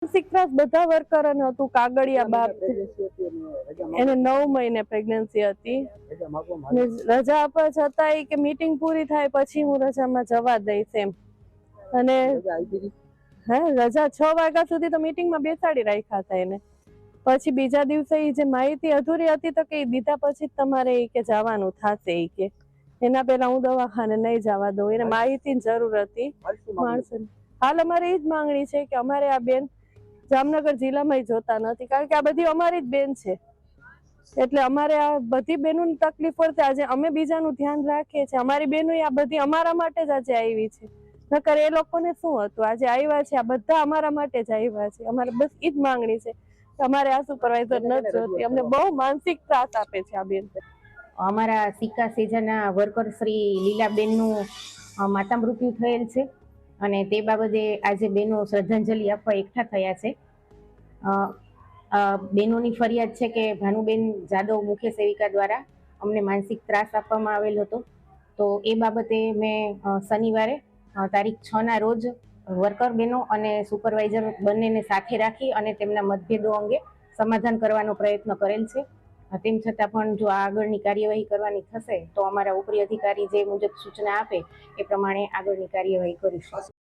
માનસિક ત્રાસ બધા વર્કરોને હતું। કાગળિયા બાપ એને 9 મહિને પ્રેગ્નન્સી હતી ને રજા આપવા છતાંય કે મીટિંગ પૂરી થાય પછી હું રજામાં જવા દઈશ એમ। અને રજા 6 વાગ્યા સુધી તો મીટિંગમાં બેસાડી રાખ્યા હતા એને। પછી બીજા દિવસે જે માહિતી અધૂરી હતી તો કે દીધા પછી તમારે કે જવાનું થશે કે એના પહેલા હું દવાખાને નહીં જવા દઉં। એને માહિતીની જરૂર હતી માણસોને। હાલ અમારે એ જ માંગણી છે કે અમારે આ બેન જામનગર જિલ્લામાં જોતા નથી, કારણ કે આ બધી અમારી જ બેન છે। એટલે અમારે આ બધી બહેનોની તકલીફ પડશે। આજે અમે બીજાનું ધ્યાન રાખીએ છીએ, અમારી બહેનો આ બધી અમારા માટે જ આજે આવી છે, નકર એ લોકોને શું હતું? આજે આવ્યા છે આ બધા અમારા માટે જ આવ્યા છે। અમારે બસ ઈ જ માંગણી છે કે અમારે આ સુપરવાઇઝર નથી જોતી, અમને બહુ માનસિક ત્રાસ આપે છે આ બેન। અમારા સિક્કા સેજાના વર્કર શ્રી લીલાબેનનું માતા મૃત્યુ થયેલ છે અને તે બાબતે આજે બહેનો શ્રદ્ધાંજલિ આપવા એકઠા થયા છે। બહેનોની ફરિયાદ છે કે ભાનુબેન જાદવ મુખ્ય સેવિકા દ્વારા અમને માનસિક ત્રાસ આપવામાં આવેલ હતો। તો એ બાબતે મેં શનિવારે તારીખ 6ના રોજ વર્કર બહેનો અને સુપરવાઇઝર બંનેને સાથે રાખી અને તેમના મતભેદો અંગે સમાધાન કરવાનો પ્રયત્ન કરેલ છે। તેમ છતાં પણ જો આગળની કાર્યવાહી કરવાની થશે તો અમારા ઉપરી અધિકારી જે મુજબ સૂચના આપે એ પ્રમાણે આગળની કાર્યવાહી કરીશું।